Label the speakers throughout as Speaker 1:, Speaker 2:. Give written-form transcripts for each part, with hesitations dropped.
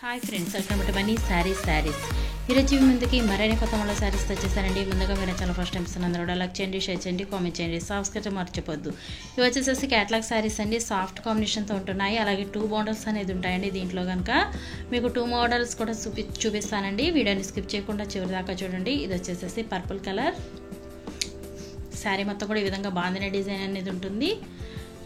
Speaker 1: Hi friends, welcome to money saris. ఈరోజు ముందుకి మరైన కొత్త మళ్ళీ శారీస్ తెచ్చేసానండి. ముందుగా మీరు చాలా ఫస్ట్ టైమ్స్ అందరూ కూడా లైక్ చేయండి, షేర్ చేయండి, కామెంట్ చేయండి, సబ్స్క్రైబ్ మర్చిపోద్దు. ఇవి వచ్చేసి క్యాటలాగ్ శారీస్ అండి, సాఫ్ట్ కాంబినేషన్తో ఉంటున్నాయి. అలాగే 2 మోడల్స్ అనేది ఉంటాయండి. దీంట్లో కనుక మీకు 2 మోడల్స్ కూడా చూపిస్తానండి. వీడియోని స్కిప్ చేయకుండా చివరి దాకా చూడండి. ఇది వచ్చేసి పర్పుల్ కలర్ శారీ, మొత్తం కూడా ఈ విధంగా బాందిని డిజైన్ అనేది ఉంటుంది.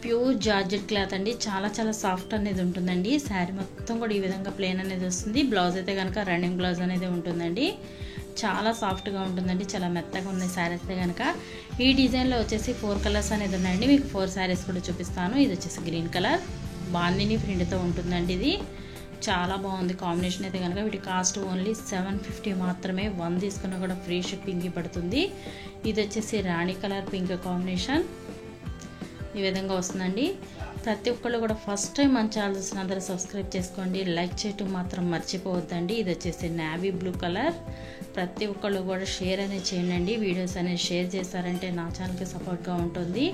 Speaker 1: ప్యూర్ జార్జెట్ క్లాత్ అండి, చాలా సాఫ్ట్ అనేది ఉంటుందండి. శారీ మొత్తం కూడా ఈ విధంగా ప్లేన్ అనేది వస్తుంది. బ్లౌజ్ అయితే కనుక రన్నింగ్ బ్లౌజ్ అనేది ఉంటుందండి. చాలా సాఫ్ట్గా ఉంటుందండి, చాలా మెత్తగా ఉన్నాయి శారీస్ అయితే కనుక. ఈ డిజైన్లో వచ్చేసి 4 కలర్స్ అనేది ఉన్నాయండి. మీకు 4 శారీస్ కూడా చూపిస్తాను. ఇది వచ్చేసి గ్రీన్ కలర్ బాందిని ప్రింట్తో ఉంటుందండి. ఇది చాలా బాగుంది కాంబినేషన్ అయితే కనుక. వీటి కాస్ట్ ఓన్లీ 750 మాత్రమే. 1 తీసుకున్నా కూడా ఫ్రీ షిప్పింగ్ పడుతుంది. ఇది వచ్చేసి రాణి కలర్ పింక్ కాంబినేషన్ ఈ విధంగా వస్తుందండి. ప్రతి ఒక్కళ్ళు కూడా ఫస్ట్ టైం మన ఛానల్ చూసిన అందరూ సబ్స్క్రైబ్ చేసుకోండి, లైక్ చేయటం మాత్రం మర్చిపోవద్దండి. ఇది వచ్చేసి నావీ బ్లూ కలర్. ప్రతి ఒక్కళ్ళు కూడా షేర్ అనేది చేయండి. వీడియోస్ అనేది షేర్ చేస్తారంటే నా ఛానల్కి సపోర్ట్గా ఉంటుంది.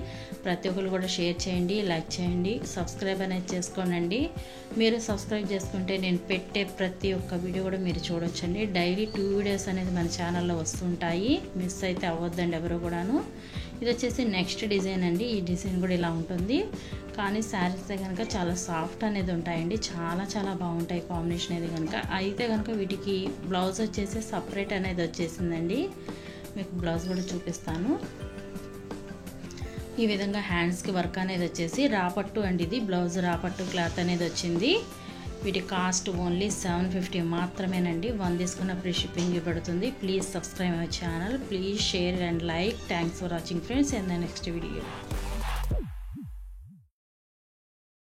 Speaker 1: ప్రతి ఒక్కళ్ళు కూడా షేర్ చేయండి, లైక్ చేయండి, సబ్స్క్రైబ్ అనేది చేసుకోండి. మీరు సబ్స్క్రైబ్ చేసుకుంటే నేను పెట్టే ప్రతి ఒక్క వీడియో కూడా మీరు చూడొచ్చండి. డైలీ 2 వీడియోస్ అనేది మన ఛానల్లో వస్తుంటాయి, మిస్ అయితే అవ్వద్దండి ఎవరు కూడాను. ఇది వచ్చేసి నెక్స్ట్ డిజైన్ అండి. ఈ డిజైన్ కూడా ఇలా ఉంటుంది, కానీ శారీస్ కనుక చాలా సాఫ్ట్ అనేది ఉంటాయండి. చాలా బాగుంటాయి కాంబినేషన్ అనేది కనుక. అయితే కనుక వీటికి బ్లౌజ్ వచ్చేసి సపరేట్ అనేది వచ్చేసిందండి. మీకు బ్లౌజ్ కూడా చూపిస్తాను. ఈ విధంగా హ్యాండ్స్కి వర్క్ అనేది వచ్చేసి రాపట్టు అండి. ఇది బ్లౌజ్ రాపట్టు క్లాత్ అనేది వచ్చింది. వీటి కాస్ట్ ఓన్లీ 750 మాత్రమేనండి. 1 తీసుకున్న ఫ్రీ షిప్పింగ్ పడుతుంది. Please subscribe my channel, please share and like. Thanks for watching friends. And next video.